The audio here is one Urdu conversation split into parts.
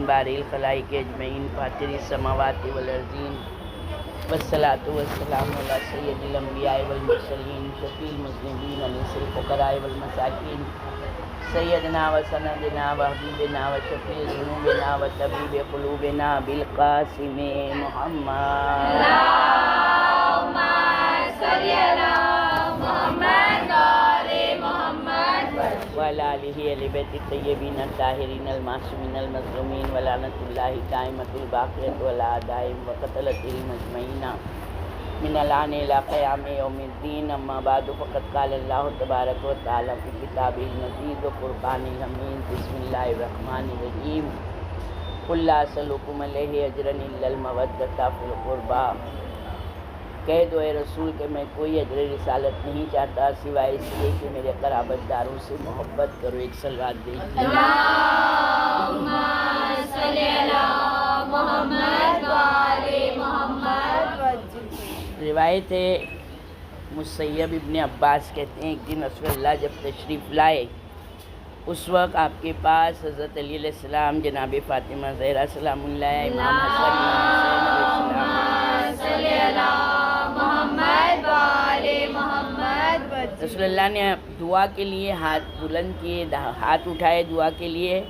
بارئ الخلائق اجمعین فاطر السماوات والارضین والصلاۃ والسلام علی سید الانبیاء والمرسلین شفیع المذنبین انیس الفقراء والمساکین سیدنا و سندنا و حبیبنا و شفیع ذنوبنا و طبیب قلوبنا بالقاسم محمد اللہم صلی علی محمد وعلی آلہ اہل بیت الطیبین الطاہرین المعصومین المظلومین ولعنۃ اللہ قائمۃ الباقیۃ علی اعدائہم وقتلتہم اجمعین من الآن الی قیام یوم الدین اما بعد فقد قال اللہ تبارک و تعالی فی کتابہ المجید و فرقانہ الحمید بسم اللہ الرحمن الرحیم قل لا اسألکم علیہ اجرا الا المودۃ فی القربی، کہہ دو اے رسول کہ میں کوئی اجر رسالت نہیں چاہتا سوائے اس لیے کہ میرے قرابت داروں سے محبت کرو۔ ایک صلوات دیجیے۔ اللہم صلی علی محمد وآل محمد۔ روایت ہے مسیب ابن عباس کہتے ہیں ایک دن رسول اللہ جب تشریف لائے اس وقت آپ کے پاس حضرت علی علیہ السلام، جناب فاطمہ زہرا سلام اللہ، امام حسن امام حسین علیہ السلام، رسول اللہ نے دعا کے لیے ہاتھ بلند کیے، ہاتھ اٹھائے دعا کے لیے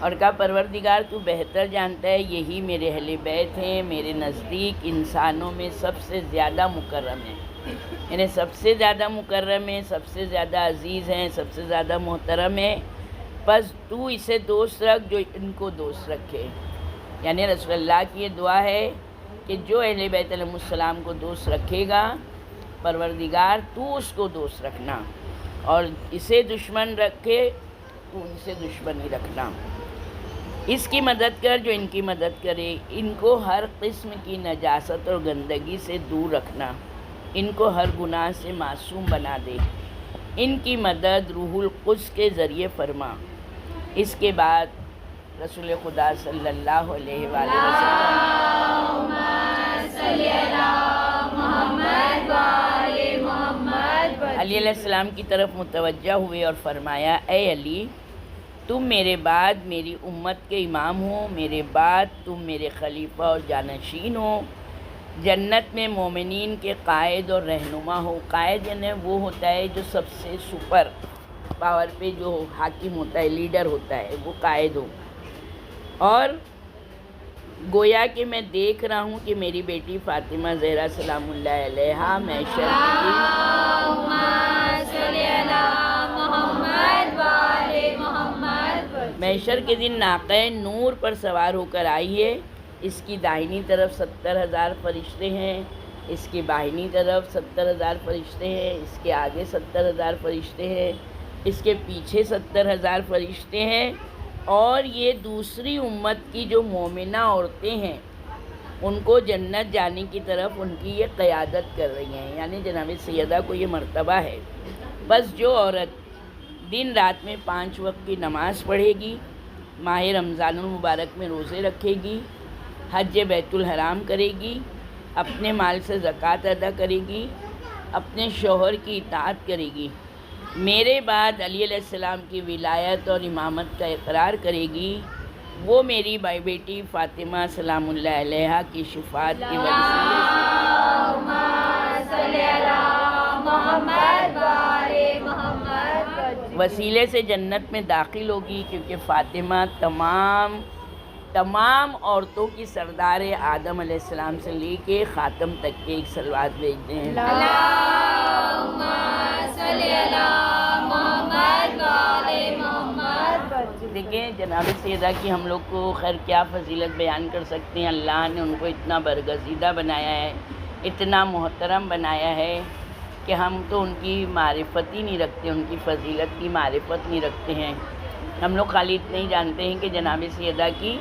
اور کہا پروردگار تو بہتر جانتا ہے یہی میرے اہل بیت ہیں، میرے نزدیک انسانوں میں سب سے زیادہ مکرم ہیں، یعنی سب سے زیادہ مکرم ہیں، سب سے زیادہ عزیز ہیں، سب سے زیادہ محترم ہیں، بس تو اسے دوست رکھ جو ان کو دوست رکھے۔ یعنی رسول اللہ کی یہ دعا ہے کہ جو اہل بیت علیہ السلام کو دوست رکھے گا پروردگار تو اس کو دوست رکھنا، اور اسے دشمن رکھے تو ان سے دشمنی رکھنا۔ اس کی مدد کر جو ان کی مدد کرے، ان کو ہر قسم کی نجاست اور گندگی سے دور رکھنا، ان کو ہر گناہ سے معصوم بنا دے، ان کی مدد روح القدس کے ذریعے فرما۔ اس کے بعد رسول خدا صلی اللہ علیہ وآلہ وسلم علی علیہ السلام کی طرف متوجہ ہوئے اور فرمایا اے علی، تم میرے بعد میری امت کے امام ہو، میرے بعد تم میرے خلیفہ اور جانشین ہو، جنت میں مومنین کے قائد اور رہنما ہو۔ قائد یعنی وہ ہوتا ہے جو سب سے سپر پاور پہ جو حاکم ہوتا ہے، لیڈر ہوتا ہے، وہ قائد ہو۔ اور گویا کہ میں دیکھ رہا ہوں کہ میری بیٹی فاطمہ زہرا سلام اللہ علیہا محشر کے دن ناقہ نور پر سوار ہو کر آئی ہے۔ اس کی داہنی طرف 70,000 فرشتے ہیں، اس کی بائیں طرف 70,000 فرشتے ہیں، اس کے آگے 70,000 فرشتے ہیں، اس کے پیچھے 70,000 فرشتے ہیں، اور یہ دوسری امت کی جو مومنہ عورتیں ہیں ان کو جنت جانے کی طرف ان کی یہ قیادت کر رہی ہیں، یعنی جناب سیدہ کو یہ مرتبہ ہے۔ بس جو عورت دن رات میں 5 وقت کی نماز پڑھے گی، ماہ رمضان المبارک میں روزے رکھے گی، حج بیت الحرام کرے گی، اپنے مال سے زکوٰۃ ادا کرے گی، اپنے شوہر کی اطاعت کرے گی، میرے بعد علی علیہ السلام کی ولایت اور امامت کا اقرار کرے گی، وہ میری بیٹی فاطمہ سلام اللہ علیہا کی شفاعت کی وسیلے سے جنت میں داخل ہوگی، کیونکہ فاطمہ تمام عورتوں کی سردار آدم علیہ السلام سے لے کے خاتم تک کے ایک صلوات بھیجتے ہیں۔ اللہم صلی علی محمد وآل محمد۔ دیکھیں جناب سیدہ کی ہم لوگ کو خیر کیا فضیلت بیان کر سکتے ہیں۔ اللہ نے ان کو اتنا برگزیدہ بنایا ہے، اتنا محترم بنایا ہے کہ ہم تو ان کی معرفت ہی نہیں رکھتے، ان کی فضیلت کی معرفت نہیں رکھتے ہیں۔ ہم لوگ خالی اتنا ہی جانتے ہیں کہ جناب سیدہ کی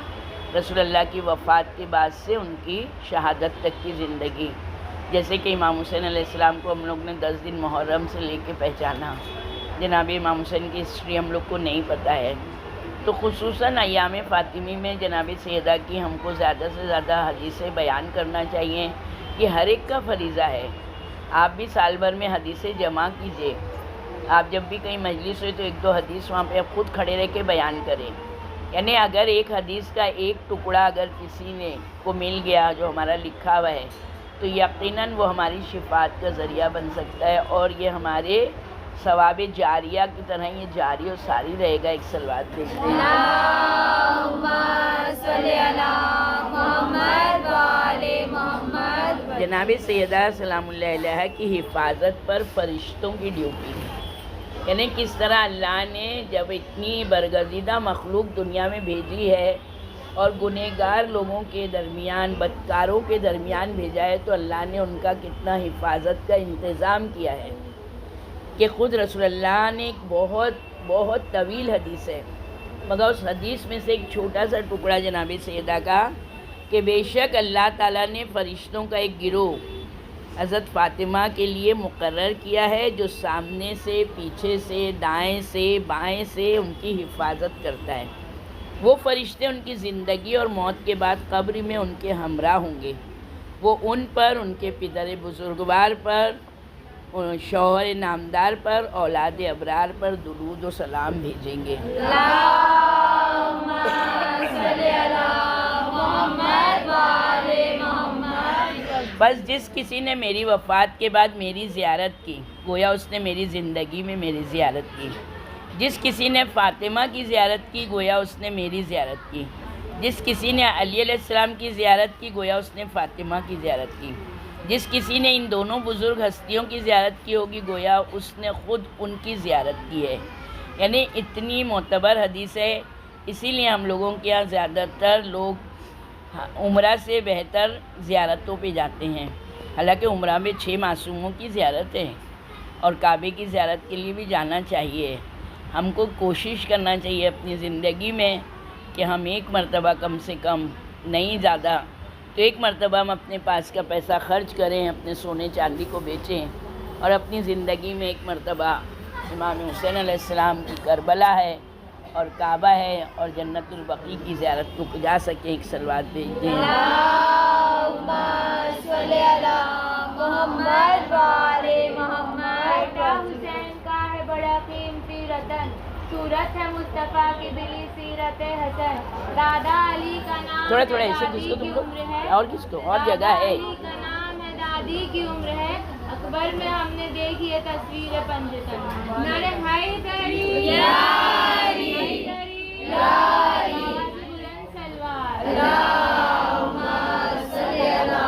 رسول اللہ کی وفات کے بعد سے ان کی شہادت تک کی زندگی، جیسے کہ امام حسین علیہ السلام کو ہم لوگ نے 10 دن محرم سے لے کے پہچانا، جناب امام حسین کی ہسٹری ہم لوگ کو نہیں پتہ ہے، تو خصوصاً ایام فاطمی میں جناب سیدہ کی ہم کو زیادہ سے زیادہ حدیثیں بیان کرنا چاہیے، یہ ہر ایک کا فریضہ ہے۔ آپ بھی سال بھر میں حدیثیں جمع کیجئے، آپ جب بھی کہیں مجلس ہوئی تو 1-2 حدیث وہاں پہ آپ خود کھڑے رہ کے بیان کریں، یعنی اگر ایک حدیث کا ایک ٹکڑا اگر کسی نے کو مل گیا جو ہمارا لکھا ہوا ہے تو یقیناً وہ ہماری شفاعت کا ذریعہ بن سکتا ہے، اور یہ ہمارے ثواب جاریہ کی طرح یہ جاری و ساری رہے گا۔ ایک صلوات بھیجتے ہیں۔ اللہم صلی علی محمد و آل محمد۔ جناب سیدہ سلام اللہ علیہ کی حفاظت پر فرشتوں کی ڈیوٹی، یعنی کس طرح اللہ نے جب اتنی برگزیدہ مخلوق دنیا میں بھیجی ہے اور گنہگار لوگوں کے درمیان، بدکاروں کے درمیان بھیجا ہے، تو اللہ نے ان کا کتنا حفاظت کا انتظام کیا ہے کہ خود رسول اللہ نے ایک بہت طویل حدیث ہے، مگر اس حدیث میں سے ایک چھوٹا سا ٹکڑا جناب سیدہ کا کہ بے شک اللہ تعالیٰ نے فرشتوں کا ایک گروہ حضرت فاطمہ کے لیے مقرر کیا ہے جو سامنے سے، پیچھے سے، دائیں سے، بائیں سے ان کی حفاظت کرتا ہے۔ وہ فرشتے ان کی زندگی اور موت کے بعد قبر میں ان کے ہمراہ ہوں گے۔ وہ ان پر، ان کے پدر بزرگوار پر، شوہر نامدار پر، اولاد ابرار پر درود و سلام بھیجیں گے۔ اللہم صلی علی محمد و آل محمد۔ بس جس کسی نے میری وفات کے بعد میری زیارت کی، گویا اس نے میری زندگی میں میری زیارت کی۔ جس کسی نے فاطمہ کی زیارت کی، گویا اس نے میری زیارت کی۔ جس کسی نے علی علیہ السلام کی زیارت کی، گویا اس نے فاطمہ کی زیارت کی۔ جس کسی نے ان دونوں بزرگ ہستیوں کی زیارت کی ہوگی، گویا اس نے خود ان کی زیارت کی ہے۔ یعنی اتنی معتبر حدیث ہے، اسی لیے ہم لوگوں کے یہاں زیادہ تر لوگ عمرہ سے بہتر زیارتوں پہ جاتے ہیں، حالانکہ عمرہ میں 6 معصوموں کی زیارت ہے، اور کعبے کی زیارت کے لیے بھی جانا چاہیے۔ ہم کو کوشش کرنا چاہیے اپنی زندگی میں کہ ہم ایک مرتبہ کم سے کم، نہیں زیادہ تو ایک مرتبہ ہم اپنے پاس کا پیسہ خرچ کریں، اپنے سونے چاندی کو بیچیں، اور اپنی زندگی میں ایک مرتبہ امام حسین علیہ السلام کی کربلا ہے اور کعبہ ہے اور جنت البقیع کی زیارت کو جا سکیں۔ ایک صلوات بھیج دیں۔ اللہم صلی علی محمد و آل محمد۔ حسین کا ہے بڑا قیمتی رتن، صورت ہے مصطفیٰ کی دلی سیرت حسن۔ دادا علی کا نام تھوڑا ہے، ایسے دادی کس کو کی تم عمر ہے، کو اور کس کو اور جگہ ہے۔ دادا علی کا نام ہے، دادی کی عمر ہے، اکبر میں ہم نے دیکھی ہے تصویر پنجتن۔ نعرہ حیدری یا علی، یا علی، بلند سلوار۔ اللہم صلی علی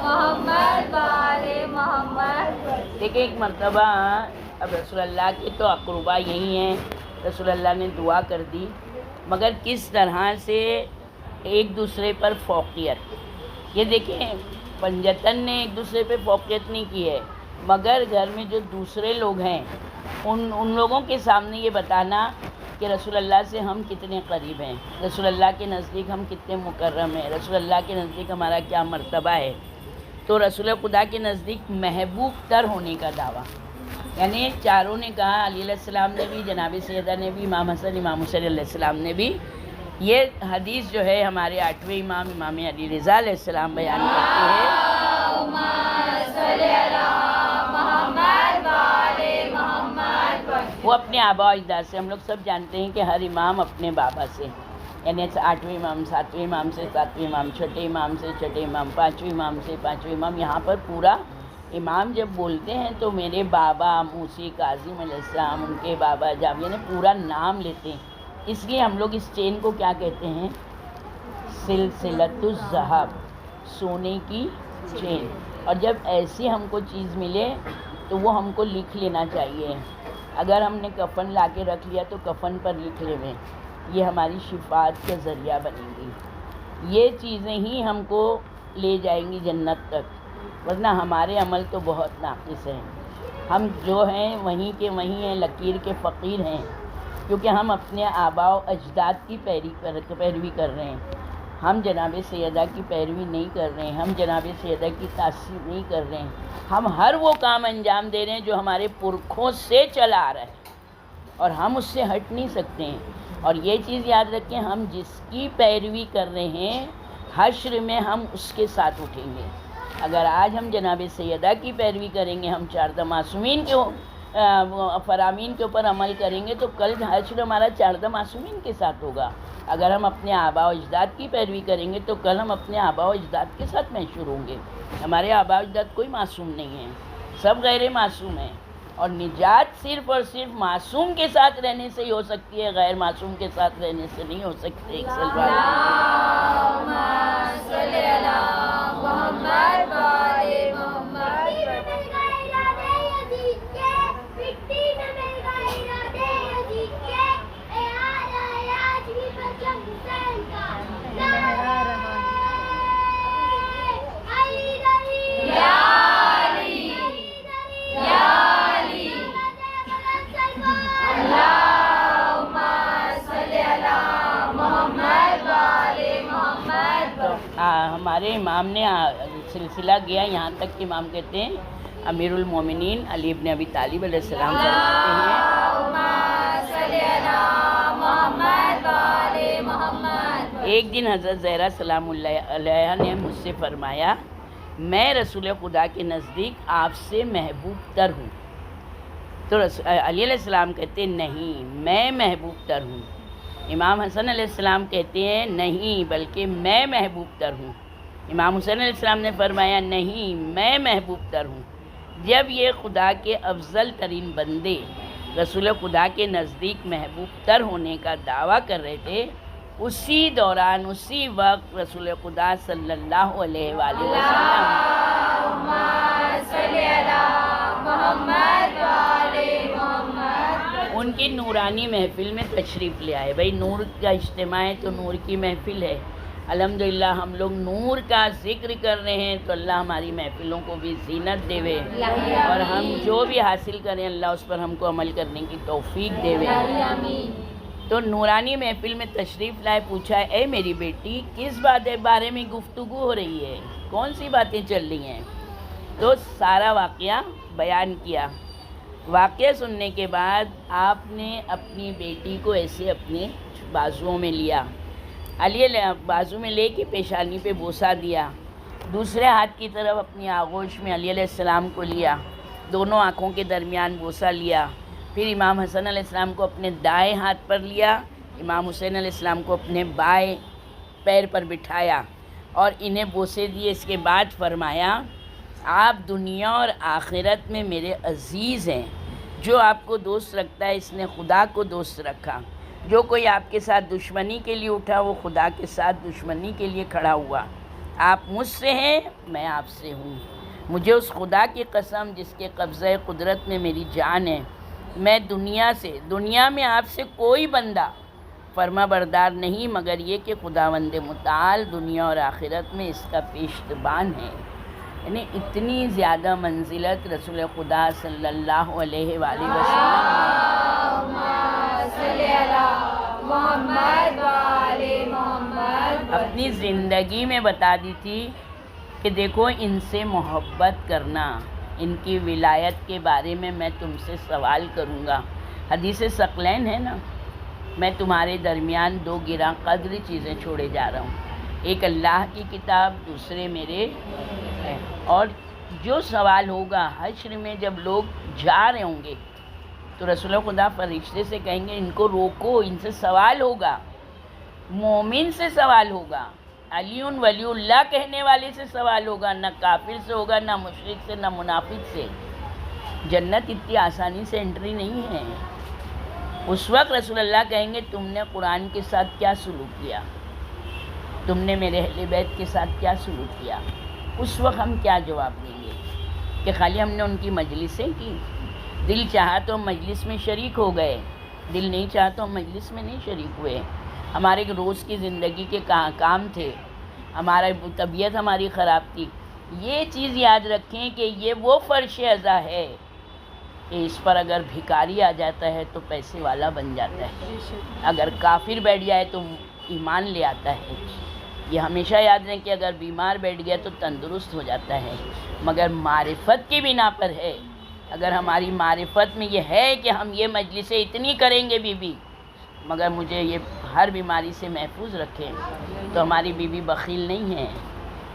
محمد و آل محمد۔ دیکھیں ایک مرتبہ اب رسول اللہ کے تو اقربا یہی ہیں، رسول اللہ نے دعا کر دی، مگر کس طرح سے ایک دوسرے پر فوقیت، یہ دیکھیں پنجتن نے ایک دوسرے پہ فوقیت نہیں کی ہے، مگر گھر میں جو دوسرے لوگ ہیں ان لوگوں کے سامنے یہ بتانا کہ رسول اللہ سے ہم کتنے قریب ہیں، رسول اللہ کے نزدیک ہم کتنے مکرم ہیں، رسول اللہ کے نزدیک ہمارا کیا مرتبہ ہے۔ تو رسول خدا کے نزدیک محبوب تر ہونے کا دعویٰ، یعنی چاروں نے کہا، علی علیہ السلام نے بھی، جناب سیدہ نے بھی، امام حسن امام حسین علیہ السلام نے بھی۔ یہ حدیث جو ہے ہمارے 8ویں امام امام علی رضا علیہ السلام بیان کرتے ہیں۔ اللہم صلی علی محمد و آل محمد۔ وہ اپنے آبا و اجداد سے، ہم لوگ سب جانتے ہیں کہ ہر امام اپنے بابا سے، یعنی 8ویں امام 7ویں امام سے 7ویں امام، چھٹے امام سے چھٹے امام، 5ویں امام سے 5ویں امام، یہاں پر پورا امام جب بولتے ہیں تو میرے بابا موسی کاظم علیہ السلام، ان کے بابا جاب، یعنی پورا نام لیتے ہیں۔ اس لیے ہم لوگ اس چین کو کیا کہتے ہیں؟ سلسلۃ الذہب، سونے کی چین۔ اور جب ایسی ہم کو چیز ملے تو وہ ہم کو لکھ لینا چاہیے۔ اگر ہم نے کفن لا کے رکھ لیا تو کفن پر لکھ لیں، یہ ہماری شفاعت کا ذریعہ بنے گی۔ یہ چیزیں ہی ہم کو لے جائیں گی جنت تک، ورنہ ہمارے عمل تو بہت ناقص ہیں۔ ہم جو ہیں وہیں کے وہیں ہیں، لکیر کے فقیر ہیں، کیونکہ ہم اپنے آباء و اجداد کی پیروی کر رہے ہیں۔ ہم جناب سیدہ کی پیروی نہیں کر رہے ہیں، ہم جناب سیدہ کی تاثیر نہیں کر رہے ہیں۔ ہم ہر وہ کام انجام دے رہے ہیں جو ہمارے پرکھوں سے چلا آ رہا ہے، اور ہم اس سے ہٹ نہیں سکتے ہیں۔ اور یہ چیز یاد رکھیں، ہم جس کی پیروی کر رہے ہیں حشر میں ہم اس کے ساتھ اٹھیں گے۔ اگر آج ہم جناب سیدہ کی پیروی کریں گے، ہم 4 معصومین کے فرامین کے اوپر عمل کریں گے تو کل حشر ہمارا چاردہ معصومین کے ساتھ ہوگا. اگر ہم اپنے آباء و اجداد کی پیروی کریں گے تو کل ہم اپنے آباء و اجداد کے ساتھ محشور ہوں گے. ہمارے آباء و اجداد کوئی معصوم نہیں ہیں، سب غیر معصوم ہیں، اور نجات صرف اور صرف معصوم کے ساتھ رہنے سے ہی ہو سکتی ہے، غیر معصوم کے ساتھ رہنے سے نہیں ہو سکتی. ایک سلوات اللہم صلی علی محمد و آل محمد. ہمارے امام نے سلسلہ گیا یہاں تک کہ امام کہتے ہیں امیر المومنین علی ابن ابی طالب علیہ السلام فرماتے ہیں ایک دن حضرت زہرا سلام اللہ علیہ نے مجھ سے فرمایا میں رسول خدا کے نزدیک آپ سے محبوب تر ہوں. تو علی علیہ السلام کہتے ہیں نہیں میں محبوب تر ہوں. امام حسن علیہ السلام کہتے ہیں نہیں بلکہ میں محبوب تر ہوں. امام حسین علیہ السلام نے فرمایا نہیں میں محبوب تر ہوں. جب یہ خدا کے افضل ترین بندے رسول خدا کے نزدیک محبوب تر ہونے کا دعویٰ کر رہے تھے، اسی دوران اسی وقت رسول خدا صلی اللہ علیہ وآلہ وسلم ان کی نورانی محفل میں تشریف لے آئے. بھائی نور کا اجتماع ہے تو نور کی محفل ہے. الحمدللہ ہم لوگ نور کا ذکر کر رہے ہیں تو اللہ ہماری محفلوں کو بھی زینت دے وے، اور ہم جو بھی حاصل کریں اللہ اس پر ہم کو عمل کرنے کی توفیق دے وے. تو نورانی محفل میں تشریف لائے، پوچھا اے میری بیٹی کس بارے میں گفتگو ہو رہی ہے، کون سی باتیں چل رہی ہیں؟ تو سارا واقعہ بیان کیا. واقعہ سننے کے بعد آپ نے اپنی بیٹی کو ایسے اپنے بازوؤں میں لیا، علی بازو میں لے کے پیشانی پہ بوسہ دیا، دوسرے ہاتھ کی طرف اپنی آغوش میں علی علیہ السلام کو لیا، دونوں آنکھوں کے درمیان بوسہ لیا. پھر امام حسن علیہ السلام کو اپنے دائیں ہاتھ پر لیا، امام حسین علیہ السلام کو اپنے بائیں پیر پر بٹھایا اور انہیں بوسے دیے. اس کے بعد فرمایا آپ دنیا اور آخرت میں میرے عزیز ہیں. جو آپ کو دوست رکھتا ہے اس نے خدا کو دوست رکھا. جو کوئی آپ کے ساتھ دشمنی کے لیے اٹھا وہ خدا کے ساتھ دشمنی کے لیے کھڑا ہوا. آپ مجھ سے ہیں میں آپ سے ہوں. مجھے اس خدا کی قسم جس کے قبضہ قدرت میں میری جان ہے، میں دنیا میں آپ سے کوئی بندہ فرما بردار نہیں مگر یہ کہ خداوند متعال دنیا اور آخرت میں اس کا پیشتبان ہے. یعنی اتنی زیادہ منزلت رسول خدا صلی اللہ علیہ وآلہ وسلم اپنی زندگی میں بتا دی تھی کہ دیکھو ان سے محبت کرنا، ان کی ولایت کے بارے میں میں تم سے سوال کروں گا. حدیث ثقلین ہے نا، میں تمہارے درمیان دو گراں قدر چیزیں چھوڑے جا رہا ہوں، ایک اللہ کی کتاب، دوسرے میرے. اور جو سوال ہوگا حشر میں جب لوگ جا رہے ہوں گے تو رسول خدا فرشتے سے کہیں گے ان کو روکو، ان سے سوال ہوگا. مومن سے سوال ہوگا، علی ولی اللہ کہنے والے سے سوال ہوگا، نہ کافر سے ہوگا، نہ مشرک سے، نہ منافق سے. جنت اتنی آسانی سے انٹری نہیں ہے. اس وقت رسول اللہ کہیں گے تم نے قرآن کے ساتھ کیا سلوک کیا، تم نے میرے اہل بیت کے ساتھ کیا سلوک کیا. اس وقت ہم کیا جواب دیں گے کہ خالی ہم نے ان کی مجلسیں کی، دل چاہا تو ہم مجلس میں شریک ہو گئے، دل نہیں چاہا تو ہم مجلس میں نہیں شریک ہوئے. ہمارے روز کی زندگی کے کام تھے، ہمارا طبیعت ہماری خراب تھی. یہ چیز یاد رکھیں کہ یہ وہ فرش ازا ہے کہ اس پر اگر بھکاری آ جاتا ہے تو پیسے والا بن جاتا ہے، اگر کافر بیٹھ جائے تو ایمان لے آتا ہے. یہ ہمیشہ یاد رہیں کہ اگر بیمار بیٹھ گیا تو تندرست ہو جاتا ہے، مگر معرفت کی بنا پر ہے. اگر ہماری معرفت میں یہ ہے کہ ہم یہ مجلسیں اتنی کریں گے بیوی مگر مجھے یہ ہر بیماری سے محفوظ رکھیں، تو ہماری بیوی بخیل نہیں ہے.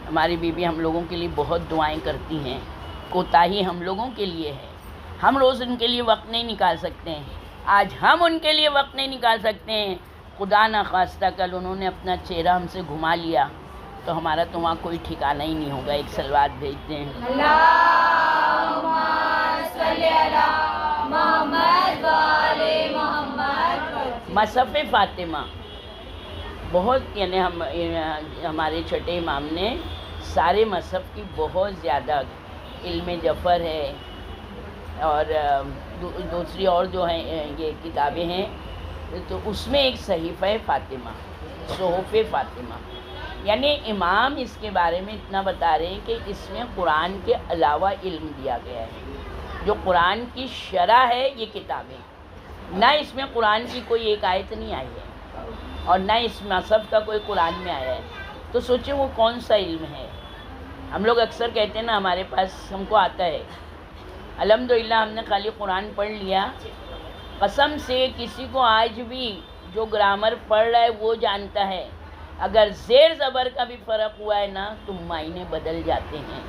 ہماری بیوی ہم لوگوں کے لیے بہت دعائیں کرتی ہیں. کوتاہی ہم لوگوں کے لیے ہے. ہم روز ان کے لیے وقت نہیں نکال سکتے ہیں. آج ہم ان کے لیے وقت نہیں نکال سکتے ہیں. خدا نخواستہ کل انہوں نے اپنا چہرہ ہم سے گھما لیا تو ہمارا تو وہاں کوئی ٹھکانہ ہی نہیں ہوگا. ایک صلوات بھیجتے ہیں. اللہم صلی علی محمد و آل محمد. مصحف فاطمہ بہت، یعنی ہمارے چھٹے امام نے سارے مصحف کی بہت زیادہ، علم جفر ہے اور دوسری اور جو ہیں یہ کتابیں ہیں، تو اس میں ایک صحیفہ فاطمہ، صحف فاطمہ، یعنی امام اس کے بارے میں اتنا بتا رہے ہیں کہ اس میں قرآن کے علاوہ علم دیا گیا ہے. جو قرآن کی شرح ہے یہ کتابیں، نہ اس میں قرآن کی کوئی ایک آیت نہیں آئی ہے اور نہ اس مصحف کا کوئی قرآن میں آیا ہے. تو سوچیں وہ کون سا علم ہے. ہم لوگ اکثر کہتے ہیں نا ہمارے پاس، ہم کو آتا ہے، الحمدللہ ہم نے خالی قرآن پڑھ لیا. قسم سے کسی کو آج بھی جو گرامر پڑھ رہا ہے وہ جانتا ہے اگر زیر زبر کا بھی فرق ہوا ہے نا تو معنی بدل جاتے ہیں.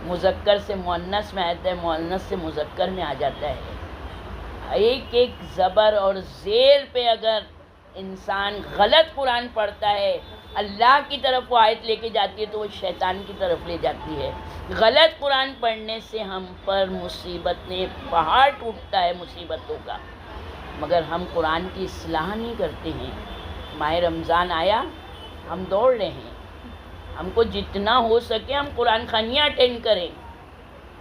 مذکر سے مؤنث میں آتا ہے، مؤنث سے مذکر میں آ جاتا ہے. ایک ایک زبر اور زیر پہ اگر انسان غلط قرآن پڑھتا ہے، اللہ کی طرف وہ آیت لے کے جاتی ہے تو وہ شیطان کی طرف لے جاتی ہے. غلط قرآن پڑھنے سے ہم پر مصیبتیں، پہاڑ ٹوٹتا ہے مصیبتوں کا، مگر ہم قرآن کی اصلاح نہیں کرتے ہیں. ماہ رمضان آیا، ہم دوڑ رہے ہیں، ہم کو جتنا ہو سکے ہم قرآن خوانیاں اٹینڈ کریں.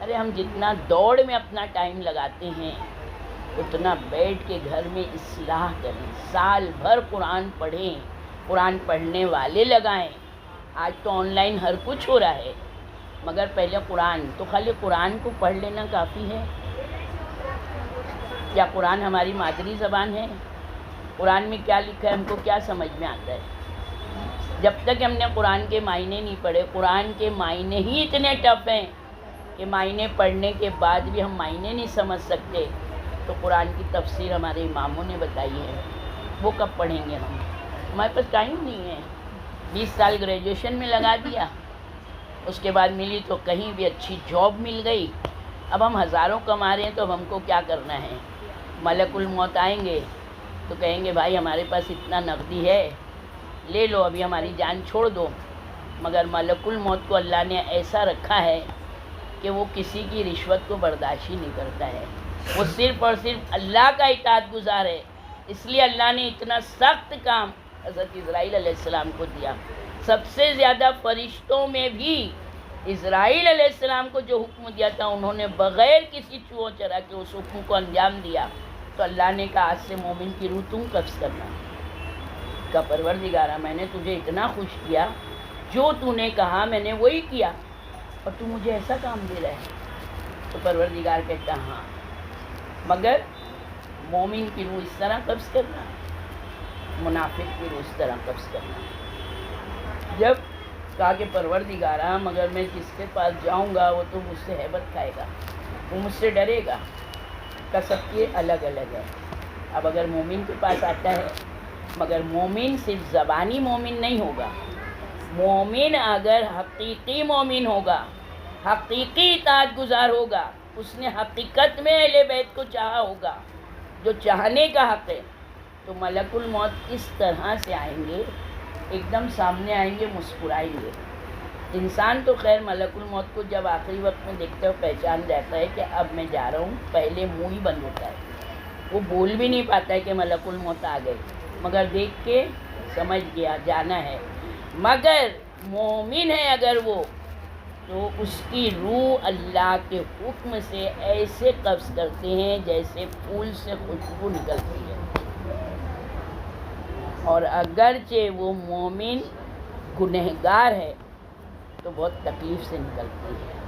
ارے ہم جتنا دوڑ میں اپنا ٹائم لگاتے ہیں اتنا بیٹھ کے گھر میں اصلاح کریں. سال بھر قرآن پڑھیں، قرآن پڑھنے والے لگائیں. آج تو آن لائن ہر کچھ ہو رہا ہے، مگر پہلے قرآن، تو خالی قرآن کو پڑھ لینا کافی ہے؟ کیا قرآن ہماری مادری زبان ہے؟ قرآن میں کیا لکھا ہے ہم کو کیا سمجھ میں آتا ہے؟ جب تک ہم نے قرآن کے معنی نہیں پڑھے، قرآن کے معنی ہی اتنے ٹف ہیں کہ معنی پڑھنے کے بعد بھی ہم معنی نہیں سمجھ سکتے، تو قرآن کی تفسیر ہمارے اماموں نے بتائی ہے، وہ کب پڑھیں گے ہم؟ ہمارے پاس ٹائم نہیں ہے. 20 سال گریجویشن میں لگا دیا، اس کے بعد ملی تو کہیں بھی اچھی جاب مل گئی. اب ہم ہزاروں کما رہے ہیں تو اب ہم کو کیا کرنا ہے؟ ملک الموت آئیں گے تو کہیں گے بھائی ہمارے پاس اتنا نقدی ہے، لے لو ابھی ہماری جان چھوڑ دو. مگر ملک الموت کو اللہ نے ایسا رکھا ہے کہ وہ کسی کی رشوت کو برداشت ہی نہیں کرتا ہے. وہ صرف اور صرف اللہ کا اطاعت گزار ہے. اس لیے اللہ نے اتنا سخت کام حضرت اسرائیل علیہ السلام کو دیا. سب سے زیادہ فرشتوں میں بھی اسرائیل علیہ السلام کو جو حکم دیا تھا انہوں نے بغیر کسی چوہ چرا کے اس حکم کو انجام دیا. تو اللہ نے کہا آج سے مومن کی روح تم قبض کرنا. کا پروردگارہ میں نے تجھے اتنا خوش کیا، جو تو نے کہا میں نے وہی کیا، اور تو مجھے ایسا کام دے رہا ہے. تو پروردگار کہتا ہاں، مگر مومن کی روح اس طرح قبض کرنا، منافق کی روح اس طرح قبض کرنا. جب کہا کہ پروردگارہ مگر میں جس کے پاس جاؤں گا وہ تو مجھ سے ہیبت کھائے گا، وہ مجھ سے ڈرے گا. کا سب کے الگ الگ ہے. اب اگر مومن کے پاس آتا ہے، مگر مومن صرف زبانی مومن نہیں ہوگا. مومن اگر حقیقی مومن ہوگا، حقیقی اطاعت گزار ہوگا، اس نے حقیقت میں اہل بیت کو چاہا ہوگا جو چاہنے کا حق ہے، تو ملک الموت اس طرح سے آئیں گے، ایک دم سامنے آئیں گے، مسکرائیں گے. انسان تو خیر ملک الموت کو جب آخری وقت میں دیکھتا ہے پہچان جاتا ہے کہ اب میں جا رہا ہوں. پہلے منہ ہی بند ہوتا ہے، وہ بول بھی نہیں پاتا ہے کہ ملک الموت آ گئے، مگر دیکھ کے سمجھ گیا جانا ہے. مگر مومن ہے اگر وہ، تو اس کی روح اللہ کے حکم سے ایسے قبض کرتے ہیں جیسے پھول سے خوشبو نکلتی ہے. اور اگرچہ وہ مومن گنہگار ہے تو بہت تکلیف سے نکلتی ہے.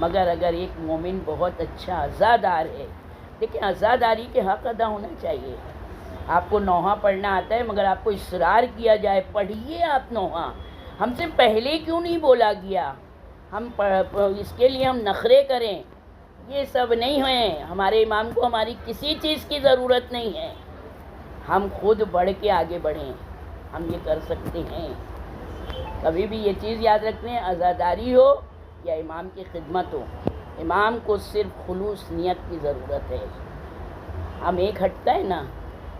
مگر اگر ایک مومن بہت اچھا عزادار ہے، لیکن عزاداری کے حق ادا ہونا چاہیے. آپ کو نوحہ پڑھنا آتا ہے مگر آپ کو اصرار کیا جائے پڑھیے آپ نوحہ، ہم سے پہلے کیوں نہیں بولا گیا؟ ہم اس کے لیے ہم نخرے کریں، یہ سب نہیں ہیں. ہمارے امام کو ہماری کسی چیز کی ضرورت نہیں ہے، ہم خود بڑھ کے آگے بڑھیں، ہم یہ کر سکتے ہیں. کبھی بھی یہ چیز یاد رکھیں، عزاداری ہو یا امام کی خدمت ہو، امام کو صرف خلوص نیت کی ضرورت ہے. ہم ایک ہٹتا ہے نا،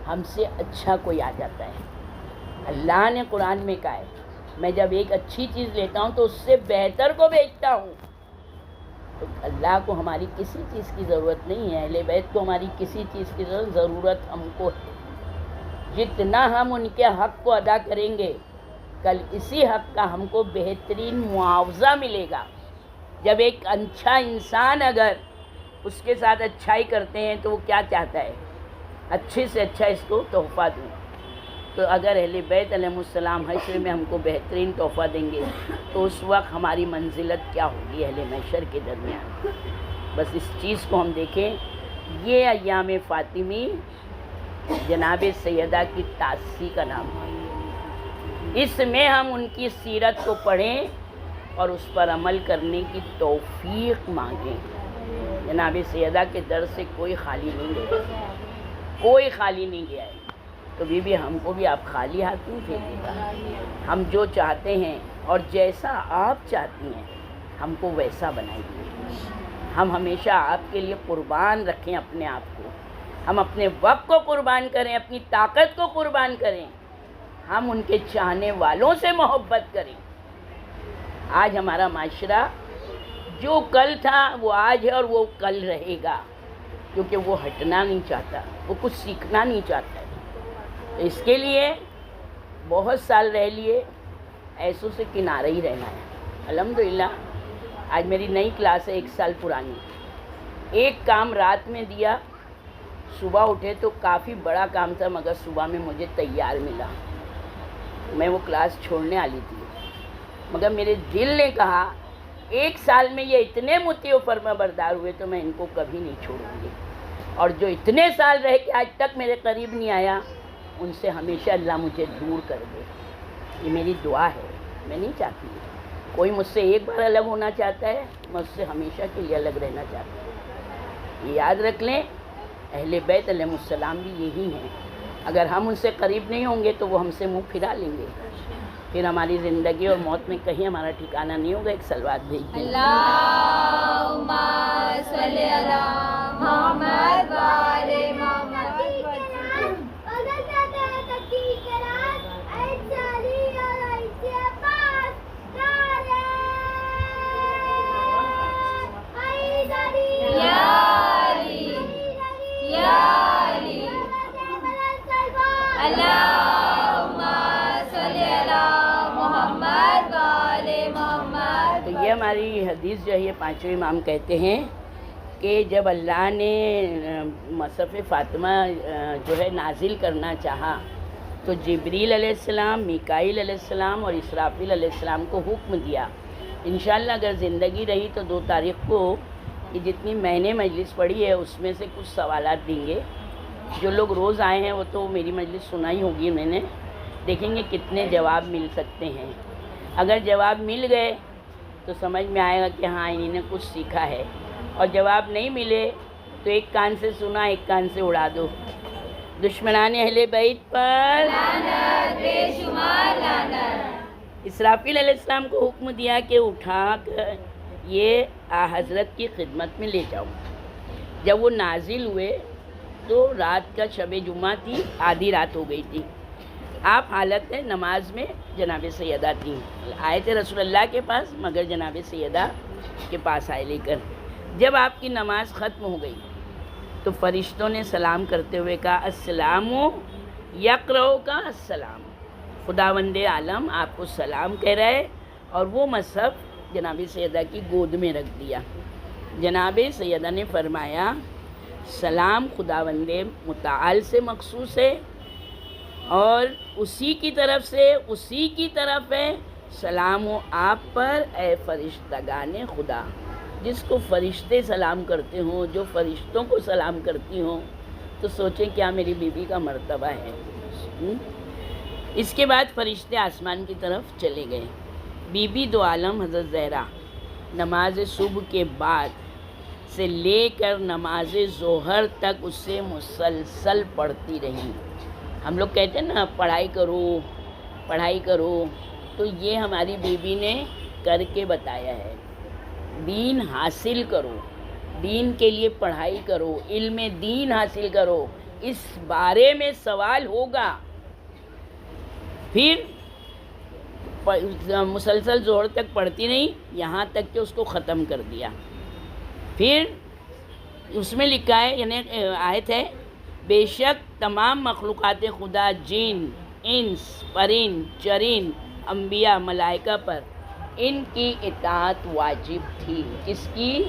ہم سے اچھا کوئی آ جاتا ہے. اللہ نے قرآن میں کہا ہے میں جب ایک اچھی چیز لیتا ہوں تو اس سے بہتر کو بیچتا ہوں. تو اللہ کو ہماری کسی چیز کی ضرورت نہیں ہے، اہل بیت کو ہماری کسی چیز کی ضرورت ہم کو ہے. جتنا ہم ان کے حق کو ادا کریں گے، کل اسی حق کا ہم کو بہترین معاوضہ ملے گا. جب ایک اچھا انسان اگر اس کے ساتھ اچھائی کرتے ہیں تو وہ کیا چاہتا ہے؟ اچھے سے اچھا اس کو تحفہ دوں. تو اگر اہل بیت علیہ السلام حشر میں ہم کو بہترین تحفہ دیں گے تو اس وقت ہماری منزلت کیا ہوگی اہل محشر کے درمیان. بس اس چیز کو ہم دیکھیں. یہ ایام فاطمی جناب سیدہ کی تاسی کا نام ہے. اس میں ہم ان کی سیرت کو پڑھیں اور اس پر عمل کرنے کی توفیق مانگیں. جناب سیدہ کے در سے کوئی خالی نہیں گیا، کوئی خالی نہیں گیا ہے. تو بی ہم کو بھی آپ خالی ہاتھ نہیں بھیجیے گا. ہم جو چاہتے ہیں اور جیسا آپ چاہتی ہیں ہم کو ویسا بنائیے. ہم ہمیشہ آپ کے لیے قربان رکھیں اپنے آپ کو. ہم اپنے وقت کو قربان کریں، اپنی طاقت کو قربان کریں. ہم ان کے چاہنے والوں سے محبت کریں. آج ہمارا معاشرہ جو کل تھا وہ آج ہے اور وہ کل رہے گا، کیونکہ وہ ہٹنا نہیں چاہتا، وہ کچھ سیکھنا نہیں چاہتا ہے. تو اس کے لیے بہت سال رہ لیے ایسوں سے کنارے ہی رہنا ہے. الحمدللہ آج میری نئی کلاس ہے 1 سال پرانی. ایک کام رات میں دیا، صبح اٹھے تو کافی بڑا کام تھا مگر صبح میں مجھے تیار ملا. میں وہ کلاس چھوڑنے والی تھی مگر میرے دل نے کہا 1 سال میں یہ اتنے مطیع و فرما بردار ہوئے تو میں ان کو کبھی نہیں چھوڑوں گی. اور جو اتنے سال رہ کے آج تک میرے قریب نہیں آیا ان سے ہمیشہ اللہ مجھے دور کر دے. یہ میری دعا ہے. میں نہیں چاہتی کوئی مجھ سے ایک بار الگ ہونا چاہتا ہے، میں اس سے ہمیشہ کے لیے الگ رہنا چاہتا ہوں. یہ یاد رکھ لیں اہل بیت علیہ السلام بھی یہی ہیں. اگر ہم ان سے قریب نہیں ہوں گے تو وہ ہم سے منہ پھرا لیں گے، پھر ہماری زندگی اور موت میں کہیں ہمارا ٹھکانہ نہیں ہوگا. ایک صلوات بھیج دیں. اللہم صلی علی محمد و آل محمد. تو یہ ہماری حدیث جو ہے یہ 5ویں امام کہتے ہیں کہ جب اللہ نے مصحف فاطمہ جو ہے نازل کرنا چاہا تو جبریل علیہ السلام، میکائیل علیہ السلام اور اسرافیل علیہ السلام کو حکم دیا. انشاءاللہ اگر زندگی رہی تو 2 تاریخ کو یہ جتنی میں نے مجلس پڑھی ہے اس میں سے کچھ سوالات دیں گے. جو لوگ روز آئے ہیں وہ تو میری مجلس سنا ہی ہوگی میں نے. دیکھیں گے کتنے جواب مل سکتے ہیں. اگر جواب مل گئے تو سمجھ میں آئے گا کہ ہاں انہوں نے کچھ سیکھا ہے، اور جواب نہیں ملے تو ایک کان سے سنا ایک کان سے اڑا دو. دشمنان اہل بیت پر لعنت، بے شمار لعنت. اسرافیل علیہ السلام کو حکم دیا کہ اٹھا کر یہ حضرت کی خدمت میں لے جاؤ. جب وہ نازل ہوئے تو رات کا شب جمعہ تھی، آدھی رات ہو گئی تھی. آپ حالت نماز میں جناب سیدہ تھیں. آئے تھے رسول اللہ کے پاس مگر جناب سیدہ کے پاس آئے لے کر. جب آپ کی نماز ختم ہو گئی تو فرشتوں نے سلام کرتے ہوئے کہا السلام یقرؤ کا السلام. خداوند عالم آپ کو سلام کہہ رہا ہے، اور وہ مصحف جناب سیدہ کی گود میں رکھ دیا. جناب سیدہ نے فرمایا سلام خداوند متعال سے مخصوص ہے اور اسی کی طرف ہے. سلام ہو آپ پر اے فرشتگان خدا. جس کو فرشتے سلام کرتے ہوں، جو فرشتوں کو سلام کرتی ہوں، تو سوچیں کیا میری بیوی کا مرتبہ ہے. اس کے بعد فرشتے آسمان کی طرف چلے گئے. بی بی دو عالم حضرت زہرا نماز صبح کے بعد سے لے کر نماز ظہر تک اس سے مسلسل پڑھتی رہی. ہم لوگ کہتے ہیں نا پڑھائی کرو، تو یہ ہماری بیوی نے کر کے بتایا ہے. دین حاصل کرو، دین کے لیے پڑھائی کرو، علم دین حاصل کرو، اس بارے میں سوال ہوگا۔ پھر مسلسل ظہر تک پڑھتی نہیں، یہاں تک کہ اس کو ختم کر دیا۔ پھر اس میں لکھا ہے، یعنی آیت ہے، بے شک تمام مخلوقات خدا، جن، انس، پرند، چرند، انبیاء، ملائکہ پر ان کی اطاعت واجب تھی۔ کس کی؟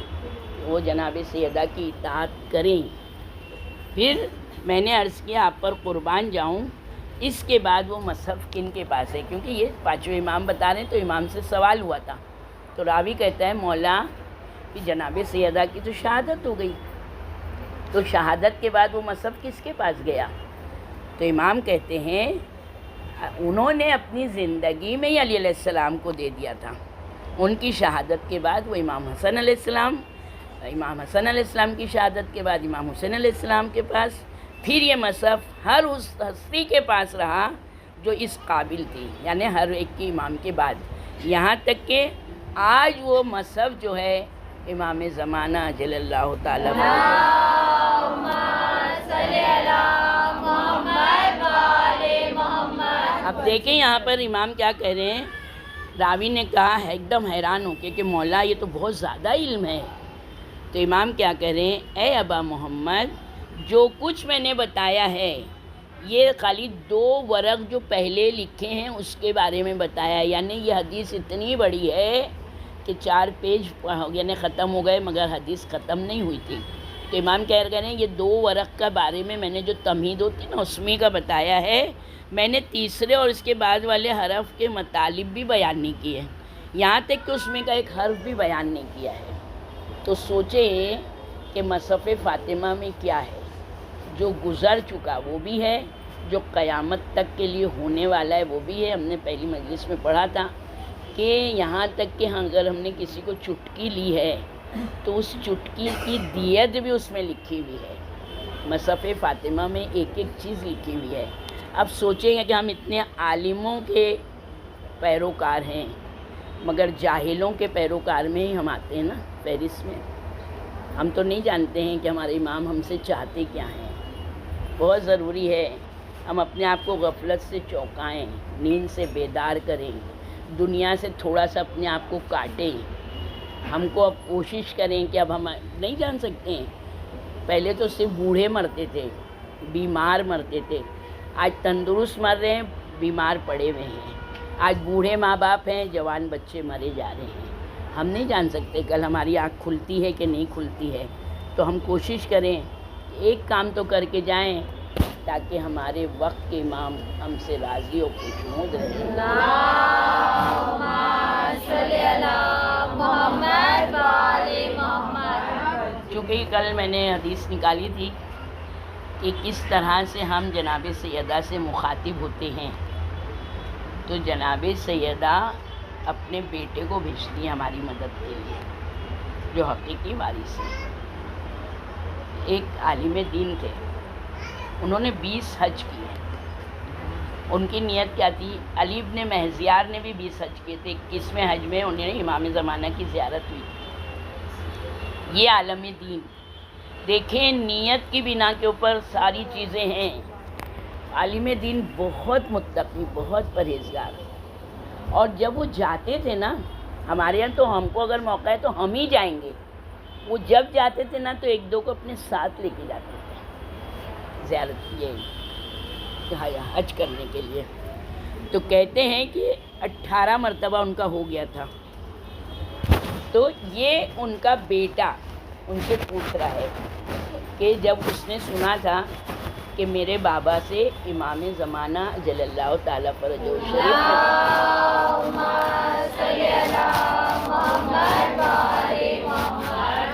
وہ جناب سیدہ کی اطاعت کریں۔ پھر میں نے عرض کیا آپ پر قربان جاؤں، اس کے بعد وہ مصحف کن کے پاس ہے؟ کیونکہ یہ پانچوں امام بتا رہے ہیں، تو امام سے سوال ہوا تھا۔ تو راوی کہتا ہے مولا کہ جناب سیدہ کی تو شہادت ہو گئی، تو شہادت کے بعد وہ مصحف کس کے پاس گیا؟ تو امام کہتے ہیں انہوں نے اپنی زندگی میں ہی علی علیہ السلام کو دے دیا تھا۔ ان کی شہادت کے بعد وہ امام حسن علیہ السلام کی شہادت کے بعد امام حسین علیہ السلام کے پاس، پھر یہ مصحف ہر اس ہستی کے پاس رہا جو اس قابل تھی، یعنی ہر ایک کی امام کے بعد، یہاں تک کہ آج وہ مصحف جو ہے امام زمانہ جل اللہ تعالیٰ اب دیکھیں یہاں پر امام کیا کہہ رہے ہیں۔ راوی نے کہا ہے ایک دم حیران ہو کے کہ مولا یہ تو بہت زیادہ علم ہے۔ تو امام کیا کہہ رہے ہیں، اے ابا محمد، جو کچھ میں نے بتایا ہے یہ خالی 2 ورق جو پہلے لکھے ہیں اس کے بارے میں بتایا ہے، یعنی یہ حدیث اتنی بڑی ہے کہ 4 پیج یعنی ختم ہو گئے مگر حدیث ختم نہیں ہوئی تھی۔ تو امام کہہ رہے ہیں یہ 2 ورق کا بارے میں نے جو تمہید ہوتی نا اس میں کا بتایا ہے، میں نے تیسرے اور اس کے بعد والے حرف کے مطالب بھی بیان نہیں کیے، یہاں تک کہ اس میں کا ایک حرف بھی بیان نہیں کیا ہے۔ تو سوچیں کہ مصحف فاطمہ میں کیا ہے، جو گزر چکا وہ بھی ہے، جو قیامت تک کے لیے ہونے والا ہے وہ بھی ہے۔ ہم نے پہلی مجلس میں پڑھا تھا کہ یہاں تک کہ اگر ہم نے کسی کو چٹکی لی ہے تو اس چٹکی کی دیت بھی اس میں لکھی ہوئی ہے۔ مصحف فاطمہ میں ایک ایک چیز لکھی ہوئی ہے۔ اب سوچیں گے کہ ہم اتنے عالموں کے پیروکار ہیں مگر جاہلوں کے پیروکار میں ہی ہم آتے ہیں نا فہرست میں۔ ہم تو نہیں جانتے ہیں کہ ہمارے امام ہم سے چاہتے کیا ہیں۔ بہت ضروری ہے ہم اپنے آپ کو غفلت سے چونکائیں، نیند سے بیدار کریں، دنیا سے تھوڑا سا اپنے آپ کو کاٹیں۔ ہم کو اب کوشش کریں کہ اب ہم نہیں جان سکتے ہیں، پہلے تو صرف بوڑھے مرتے تھے، بیمار مرتے تھے، آج تندرست مر رہے ہیں، بیمار پڑے ہوئے ہیں، آج بوڑھے ماں باپ ہیں، جوان بچے مرے جا رہے ہیں۔ ہم نہیں جان سکتے کل ہماری آنکھ کھلتی ہے کہ نہیں کھلتی ہے، تو ہم کوشش کریں ایک کام تو کر کے جائیں تاکہ ہمارے وقت کے امام ہم سے راضی و خوشنود رہیں۔ اللہم صلی علی محمد و آل محمد۔ چونکہ کل میں نے حدیث نکالی تھی کہ کس طرح سے ہم جناب سیدہ سے مخاطب ہوتے ہیں، تو جناب سیدہ اپنے بیٹے کو بھیجتی ہیں ہماری مدد کے لیے، جو حقیقی وارث ہیں۔ ایک عالم دین تھے، انہوں نے 20 حج کیے۔ ان کی نیت کیا تھی؟ علی ابن مہزیار نے بھی 20 حج کیے تھے، 21ویں حج میں انہیں امام زمانہ کی زیارت ہوئی تھی۔ یہ عالم دین دیکھیں، نیت کی بنا کے اوپر ساری چیزیں ہیں۔ عالم دین بہت متقی، بہت پرہیزگار، اور جب وہ جاتے تھے نا ہمارے یہاں، تو ہم کو اگر موقع ہے تو ہم ہی جائیں گے، وہ جب جاتے تھے نا تو 1-2 کو اپنے ساتھ لے کے جاتے تھے زیارت یہ حج کرنے کے لیے۔ تو کہتے ہیں کہ 18 مرتبہ ان کا ہو گیا تھا۔ تو یہ ان کا بیٹا ان سے پوچھ رہا ہے کہ جب اس نے سنا تھا کہ میرے بابا سے امام زمانہ جل اللہ تعالیٰ فرجہ شریف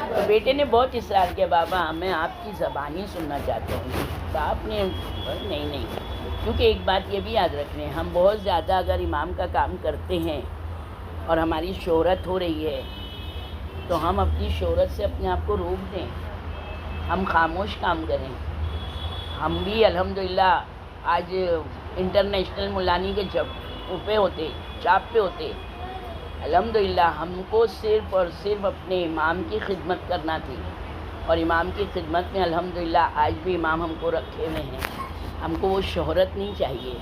تو بیٹے نے بہت اصرار کیا، بابا میں آپ کی زبانی سننا چاہتا ہوں۔ باپ نے نہیں، کیونکہ ایک بات یہ بھی یاد رکھ لیں، ہم بہت زیادہ اگر امام کا کام کرتے ہیں اور ہماری شہرت ہو رہی ہے تو ہم اپنی شہرت سے اپنے آپ کو روک دیں، ہم خاموش کام کریں۔ ہم بھی الحمدللہ آج انٹرنیشنل مولانی کے پہ ہوتے، چاپ پہ ہوتے، الحمدللہ ہم کو صرف اور صرف اپنے امام کی خدمت کرنا تھی، اور امام کی خدمت میں الحمدللہ آج بھی امام ہم کو رکھے ہوئے ہیں۔ ہم کو وہ شہرت نہیں چاہیے،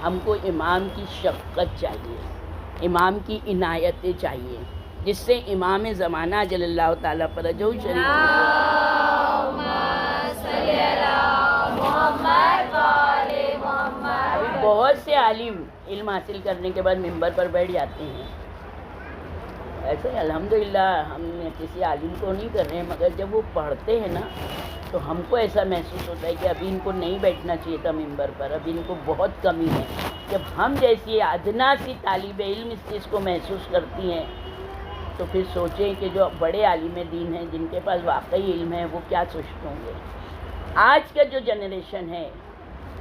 ہم کو امام کی شفقت چاہیے، امام کی عنایتیں چاہیے، جس سے امام زمانہ جل اللہ تعالیٰ فرجہ شریف ابھی بہت سے عالم علم حاصل کرنے کے بعد ممبر پر بیٹھ جاتے ہیں۔ ایسے الحمدللہ ہم کسی عالم کو نہیں کر رہے ہیں، مگر جب وہ پڑھتے ہیں نا تو ہم کو ایسا محسوس ہوتا ہے کہ ابھی ان کو نہیں بیٹھنا چاہیے تھا ممبر پر، ابھی ان کو بہت کمی ہے۔ جب ہم جیسی ادنا سی طالب علم اس چیز کو محسوس کرتی ہیں تو پھر سوچیں کہ جو بڑے عالم دین ہیں جن کے پاس واقعی علم ہے وہ کیا سوچتے ہوں گے۔ آج کا جو جنریشن ہے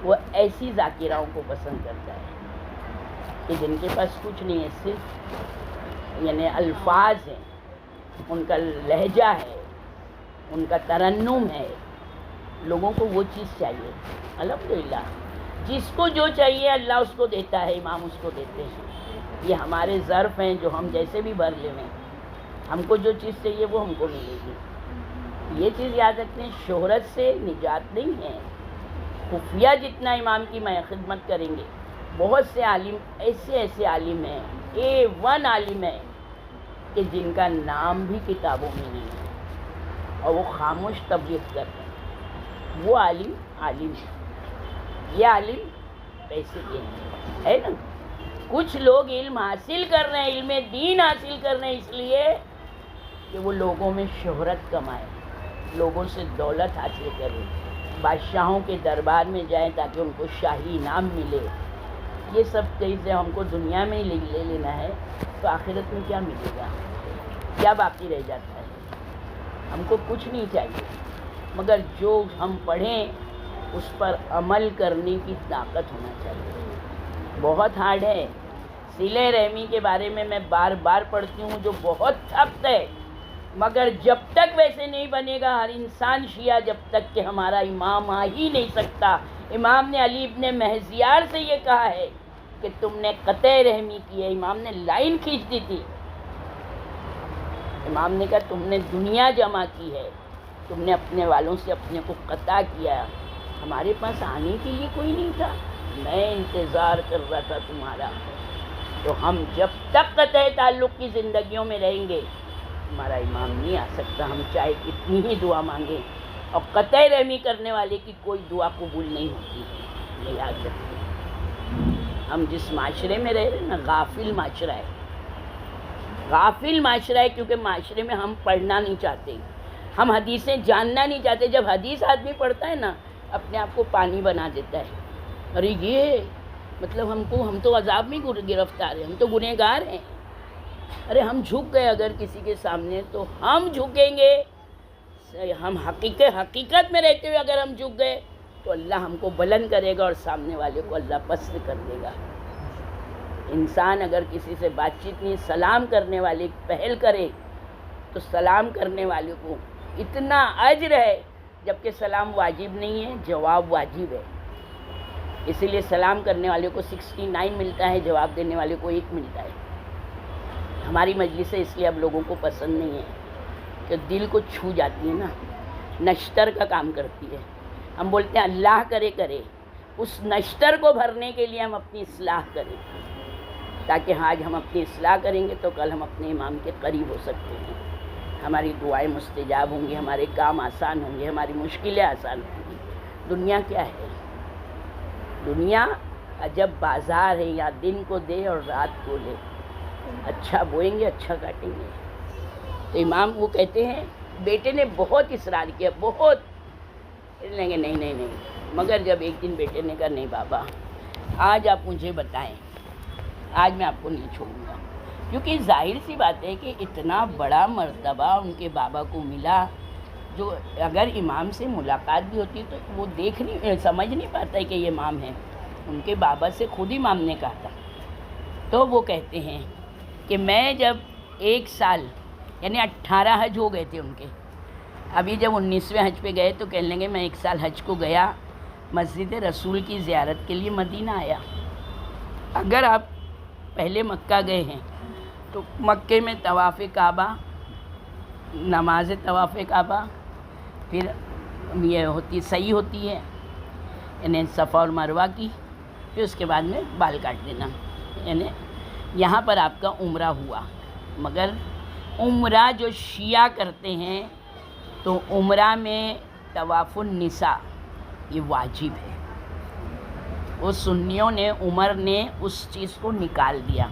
وہ ایسی ذاکراؤں کو پسند کرتا ہے کہ جن کے پاس کچھ نہیں ہے، صرف یعنی الفاظ ہیں، ان کا لہجہ ہے، ان کا ترنم ہے، لوگوں کو وہ چیز چاہیے۔ الحمدللہ جس کو جو چاہیے اللہ اس کو دیتا ہے، امام اس کو دیتے ہیں۔ یہ ہمارے ظرف ہیں جو ہم جیسے بھی بھر لیں، ہم کو جو چیز چاہیے وہ ہم کو ملے گی۔ یہ چیز یاد رکھتے ہیں، شہرت سے نجات نہیں ہے، خفیہ جتنا امام کی خدمت کریں گے۔ بہت سے عالم ایسے عالم ہیں، A1 عالم ہیں کہ جن کا نام بھی کتابوں میں نہیں ہے اور وہ خاموش تبلیغ کرتے ہیں۔ وہ عالم ہے، یہ عالم پیسے کے ہیں، ہے نا۔ کچھ لوگ علم حاصل کر رہے ہیں، علم دین حاصل کر رہے ہیں اس لیے کہ وہ لوگوں میں شہرت کمائے، لوگوں سے دولت حاصل کریں، بادشاہوں کے دربار میں جائیں تاکہ ان کو شاہی انعام ملے۔ یہ سب چیزیں ہم کو دنیا میں ہی لے لینا ہے تو آخرت میں کیا ملے گا، کیا باقی رہ جاتا ہے؟ ہم کو کچھ نہیں چاہیے، مگر جو ہم پڑھیں اس پر عمل کرنے کی طاقت ہونا چاہیے۔ بہت ہارڈ ہے، صلہ رحمی کے بارے میں بار بار پڑھتی ہوں جو بہت سخت ہے، مگر جب تک ویسے نہیں بنے گا ہر انسان شیعہ، جب تک کہ ہمارا امام آ ہی نہیں سکتا۔ امام نے علی ابن مہزیار سے یہ کہا ہے کہ تم نے قطع رحمی کی ہے، امام نے لائن کھینچ دی تھی۔ امام نے کہا تم نے دنیا جمع کی ہے، تم نے اپنے والوں سے اپنے کو قطع کیا، ہمارے پاس آنے کے لیے کوئی نہیں تھا، میں انتظار کر رہا تھا تمہارا۔ تو ہم جب تک قطع تعلق کی زندگیوں میں رہیں گے ہمارا امام نہیں آ سکتا، ہم چاہے کتنی ہی دعا مانگیں، اور قطع رحمی کرنے والے کی کوئی دعا قبول نہیں ہوتی ہے، یہ یاد رکھیں۔ ہم جس معاشرے میں رہ رہے ہیں نا، غافل معاشرہ ہے، غافل معاشرہ ہے، کیونکہ معاشرے میں ہم پڑھنا نہیں چاہتے، ہم حدیثیں جاننا نہیں چاہتے۔ جب حدیث آدمی پڑھتا ہے نا اپنے آپ کو پانی بنا دیتا ہے، ارے یہ مطلب ہم تو عذاب میں گرفتار ہیں، ہم تو گنہگار ہیں۔ ارے ہم جھک گئے اگر کسی کے سامنے تو ہم جھکیں گے، ہم حقیقت میں رہتے ہوئے اگر ہم جھک گئے تو اللہ ہم کو بلند کرے گا اور سامنے والے کو اللہ پست کر دے گا۔ انسان اگر کسی سے بات چیت نہیں، سلام کرنے والے پہل کرے تو سلام کرنے والے کو اتنا اجر ہے، جبکہ سلام واجب نہیں ہے، جواب واجب ہے۔ اسی لیے سلام کرنے والے کو 69 ملتا ہے، جواب دینے والے کو 1 ملتا ہے۔ ہماری مجلسیں اس لیے اب لوگوں کو پسند نہیں ہے کہ دل کو چھو جاتی ہے نا، نشتر کا کام کرتی ہے۔ ہم بولتے ہیں اللہ کرے، اس نشتر کو بھرنے کے لیے ہم اپنی اصلاح کریں، تاکہ آج ہم اپنی اصلاح کریں گے تو کل ہم اپنے امام کے قریب ہو سکتے ہیں، ہماری دعائیں مستجاب ہوں گی، ہمارے کام آسان ہوں گے، ہماری مشکلیں آسان ہوں گی۔ دنیا کیا ہے؟ دنیا عجب بازار ہے، یا دن کو دے اور رات کو لے، اچھا بوئیں گے اچھا کاٹیں گے۔ تو امام وہ کہتے ہیں، بیٹے نے بہت اصرار کیا، بہت لیں گے نہیں، مگر جب ایک دن بیٹے نے کہا نہیں بابا آج آپ مجھے بتائیں، آج میں آپ کو نہیں چھوڑوں گا، کیونکہ ظاہر سی بات ہے کہ اتنا بڑا مرتبہ ان کے بابا کو ملا، جو اگر امام سے ملاقات بھی ہوتی تو وہ سمجھ نہیں پاتا ہے کہ یہ امام ہے، ان کے بابا سے خود امام نے کہا تھا۔ تو وہ کہتے ہیں کہ میں جب 1 سال یعنی 18 حج ہو گئے تھے ان کے، ابھی جب 19ویں حج پہ گئے تو کہنے لگے میں 1 سال حج کو گیا، مسجد رسول کی زیارت کے لیے مدینہ آیا۔ اگر آپ پہلے مکہ گئے ہیں تو مکے میں طواف کعبہ، نماز طواف کعبہ، پھر یہ سعی ہوتی ہے یعنی صفا اور مروہ کی، پھر اس کے بعد میں بال کاٹ دینا، یعنی یہاں پر آپ کا عمرہ ہوا۔ مگر عمرہ جو شیعہ کرتے ہیں تو عمرہ میں طواف النساء یہ واجب ہے۔ وہ سنیوں نے، عمر نے اس چیز کو نکال دیا۔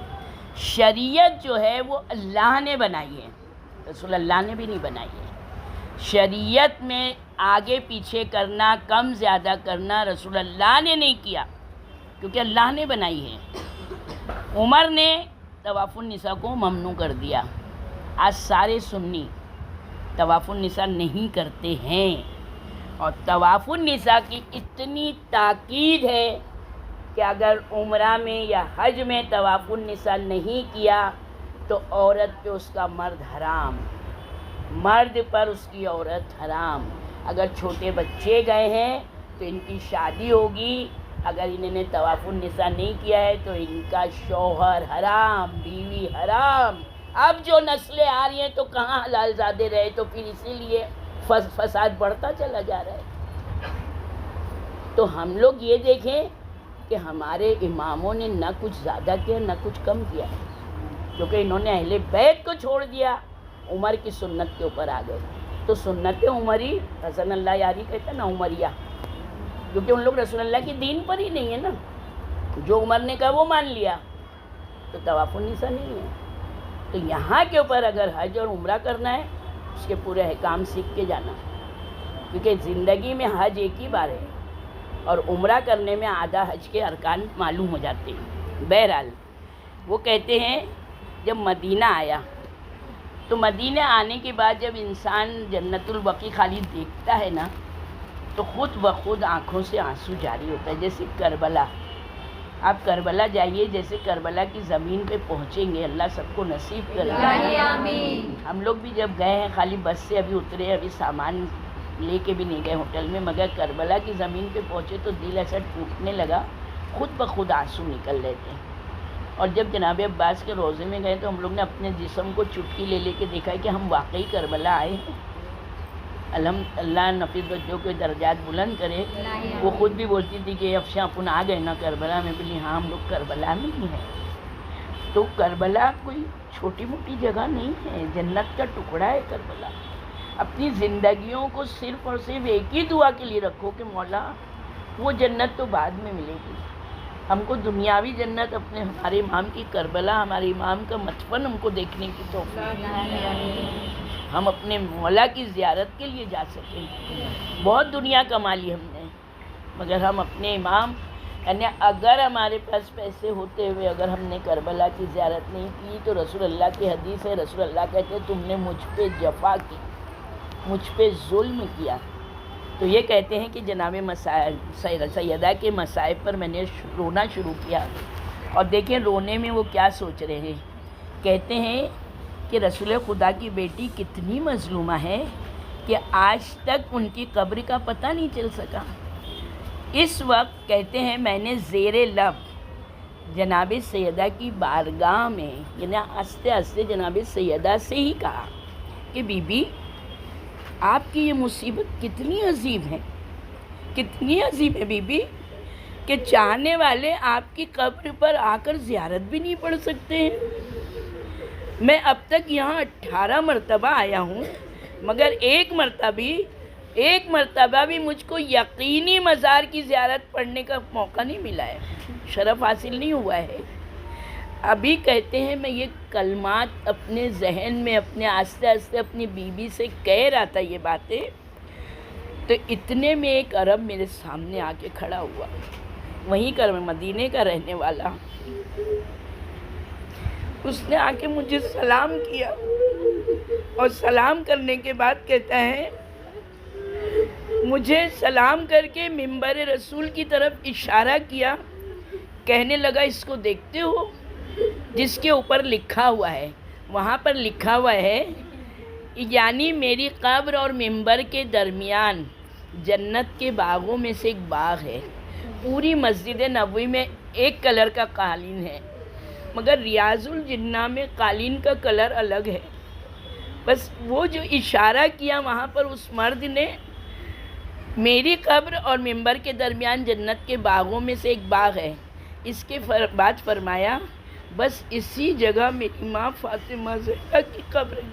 شریعت جو ہے وہ اللہ نے بنائی ہے، رسول اللہ نے بھی نہیں بنائی ہے۔ شریعت میں آگے پیچھے کرنا، کم زیادہ کرنا رسول اللہ نے نہیں کیا، کیونکہ اللہ نے بنائی ہے۔ عمر نے طواف النساء کو ممنوع کر دیا۔ آج سارے سنی طواف النساء نہیں کرتے ہیں، اور طواف النساء کی اتنی تاکید ہے کہ اگر عمرہ میں یا حج میں طواف النساء نہیں کیا تو عورت پہ اس کا مرد حرام، مرد پر اس کی عورت حرام۔ اگر چھوٹے بچے گئے ہیں تو ان کی شادی ہوگی، اگر انہوں نے طواف النساء نہیں کیا ہے تو ان کا شوہر حرام، بیوی حرام۔ اب جو نسلیں آ رہی ہیں تو کہاں حلال زادے رہے، تو پھر اسی لیے فساد بڑھتا چلا جا رہا ہے۔ تو ہم لوگ یہ دیکھیں کہ ہمارے اماموں نے نہ کچھ زیادہ کیا نہ کچھ کم کیا، کیونکہ انہوں نے اہل بیت کو چھوڑ دیا، عمر کی سنت کے اوپر آ گئے۔ تو سنت عمری، حسن اللہ یاری کہتا ہے نا عمریہ، کیونکہ ان لوگ رسول اللہ کی دین پر ہی نہیں ہے نا۔ جو عمر نے کہا وہ مان لیا، تو طواف النساء نہیں ہے۔ تو یہاں کے اوپر اگر حج اور عمرہ کرنا ہے اس کے پورے احکام سیکھ کے جانا، کیونکہ زندگی میں حج ایک ہی بار ہے، اور عمرہ کرنے میں آدھا حج کے ارکان معلوم ہو جاتے ہیں۔ بہرحال وہ کہتے ہیں جب مدینہ آیا تو مدینہ آنے کے بعد جب انسان جنت البقیع خالی دیکھتا ہے نا تو خود بخود آنکھوں سے آنسو جاری ہوتا ہے۔ جیسے کربلا، آپ کربلا جائیے، جیسے کربلا کی زمین پہ پہنچیں گے، اللہ سب کو نصیب کرے گا۔ ہم لوگ بھی جب گئے ہیں خالی بس سے ابھی اترے، ابھی سامان لے کے بھی نہیں گئے ہوٹل میں، مگر کربلا کی زمین پہ پہنچے تو دل ایسا ٹوٹنے لگا، خود بخود آنسو نکل رہے تھے۔ اور جب جناب عباس کے روضے میں گئے تو ہم لوگ نے اپنے جسم کو چٹکی لے لے کے دیکھا کہ ہم واقعی کربلا آئے ہیں۔ اللہ نفیس بچوں کے درجات بلند کرے۔ وہ خود بھی بولتی تھی کہ افشاں اپن آ گئے نا کربلا میں، بولی ہاں ہم لوگ کربلا میں ہی ہیں۔ تو کربلا کوئی چھوٹی موٹی جگہ نہیں ہے، جنت کا ٹکڑا ہے کربلا۔ اپنی زندگیوں کو صرف اور صرف ایک ہی دعا کے لیے رکھو کہ مولا وہ جنت تو بعد میں ملے گی، ہم کو دنیاوی جنت اپنے ہمارے امام کی کربلا، ہمارے امام کا مدفن ہم کو دیکھنے کی توفیق، ہم اپنے مولا کی زیارت کے لیے جا سکیں۔ بہت دنیا کما لی ہم نے، مگر ہم اپنے امام، یعنی اگر ہمارے پاس پیسے ہوتے ہوئے اگر ہم نے کربلا کی زیارت نہیں کی تو رسول اللہ کی حدیث ہے، رسول اللہ کہتے ہیں تم نے مجھ پہ جفا کی، مجھ پہ ظلم کیا۔ تو یہ کہتے ہیں کہ جناب سیدہ کے مصائب پر میں نے رونا شروع کیا، اور دیکھیں رونے میں وہ کیا سوچ رہے ہیں۔ کہتے ہیں کہ رسول خدا کی بیٹی کتنی مظلومہ ہے کہ آج تک ان کی قبر کا پتہ نہیں چل سکا۔ اس وقت کہتے ہیں میں نے زیر لب جناب سیدہ کی بارگاہ میں، یعنی آہستہ آہستہ جناب سیدہ سے ہی کہا کہ بی بی آپ کی یہ مصیبت کتنی عظیم ہے، کتنی عظیم ہے بی بی، کہ چاہنے والے آپ کی قبر پر آ کر زیارت بھی نہیں پڑھ سکتے ہیں۔ میں اب تک یہاں 18 مرتبہ آیا ہوں، مگر ایک مرتبہ بھی مجھ کو یقینی مزار کی زیارت پڑھنے کا موقع نہیں ملا ہے، شرف حاصل نہیں ہوا ہے۔ ابھی کہتے ہیں میں یہ کلمات اپنے ذہن میں اپنے آہستہ آہستہ اپنی بیوی سے کہہ رہا تھا یہ باتیں، تو اتنے میں ایک عرب میرے سامنے آ کے کھڑا ہوا، وہیں کا مدینے کا رہنے والا۔ اس نے آ کے مجھے سلام کیا، اور سلام کرنے کے بعد کہتا ہے، مجھے سلام کر کے منبر رسول کی طرف اشارہ کیا، کہنے لگا اس کو دیکھتے ہو جس کے اوپر لکھا ہوا ہے، وہاں پر لکھا ہوا ہے یعنی میری قبر اور منبر کے درمیان جنت کے باغوں میں سے ایک باغ ہے، پوری مسجد نبوی میں ایک کلر کا قالین ہے، مگر ریاض الجنہ میں قالین کا کلر الگ ہے. بس وہ جو اشارہ کیا وہاں پر اس مرد نے، میری قبر اور منبر کے درمیان جنت کے باغوں میں سے ایک باغ ہے، اس کے بعد فرمایا بس اسی جگہ میری ماں فاطمہ زہرا کی قبر ہے.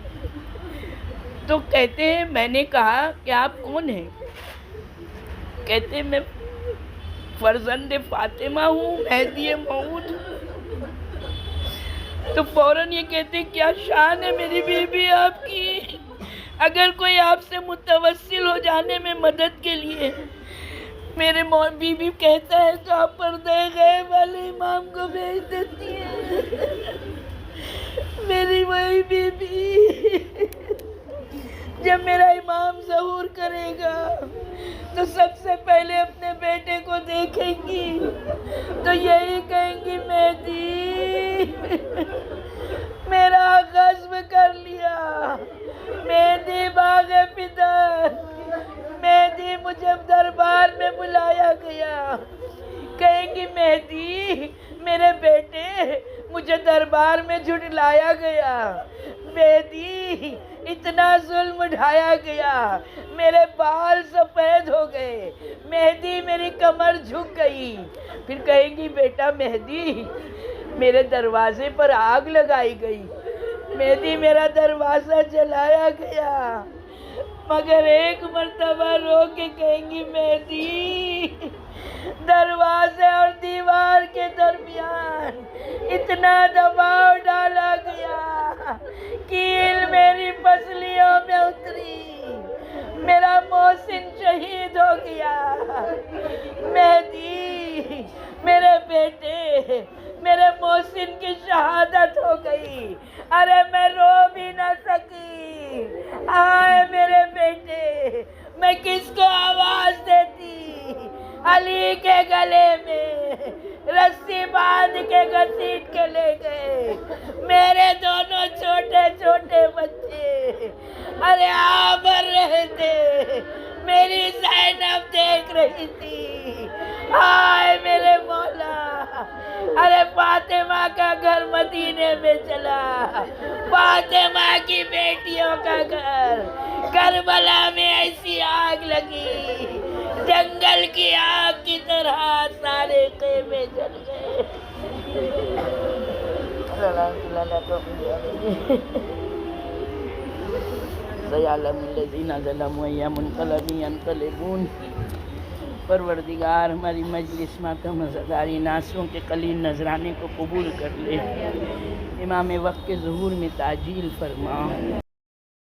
تو کہتے ہیں میں نے کہا کہ آپ کون ہیں؟ کہتے ہیں میں فرزند فاطمہ ہوں، مہدی موعود. تو فوراً یہ کہتے ہیں کیا شان ہے میری بیوی آپ کی، اگر کوئی آپ سے متوسل ہو جانے میں مدد کے لیے. میرے بیوی کہتا ہے تو آپ پردہ غیب والے امام کو بھیج دیتی ہیں. میری وہی بیوی جب میرا امام ظہور کرے گا تو سب سے پہلے اپنے بیٹے کو دیکھیں گی تو یہی کہیں گی مہدی میرا غصب کر لیا، مہدی باغ پدر، مہدی مجھے دربار میں بلایا گیا. کہیں گی مہدی میرے بیٹے مجھے دربار میں جھٹلایا گیا، مہدی اتنا ظلم اٹھایا گیا، میرے بال سفید ہو گئے، مہدی میری کمر جھک گئی. پھر کہیں گی بیٹا مہدی میرے دروازے پر آگ لگائی گئی، مہدی میرا دروازہ جلایا گیا. مگر ایک مرتبہ رو کے کہیں گی مہدی دروازے اور دیوار کے درمیان اتنا دباؤ ڈالا گیا، کیل میری پسلیوں میں اتری، میرا محسن شہید ہو گیا. مہدی میرے بیٹے میرے محسن کی شہادت ہو گئی. ارے میں رو بھی نہ سکی. آئے میرے بیٹے میں کس کو آواز دیتی، علی کے گلے میں رسی باندھ کے گھسیٹ کے لے گئے میرے دونوں چھوٹے چھوٹے بچے. ارے آبر رہے تھے، میری زینب دیکھ رہی تھی. آئے میرے مولا. ارے فاطمہ کا گھر مدینے میں چلا، فاطمہ کی بیٹیوں کا گھر. کربلا میں ایسی آگ لگی جنگل کی آگ کی طرح سارے خیمے جل گئے. سیعلم الذین ظلموا ای منقلب ینقلبون. پروردگار ہماری مجلس ماتم عزاداری ناصروں کے قلیل نذرانے کو قبول کر لے، امام وقت کے ظہور میں تعجیل فرما.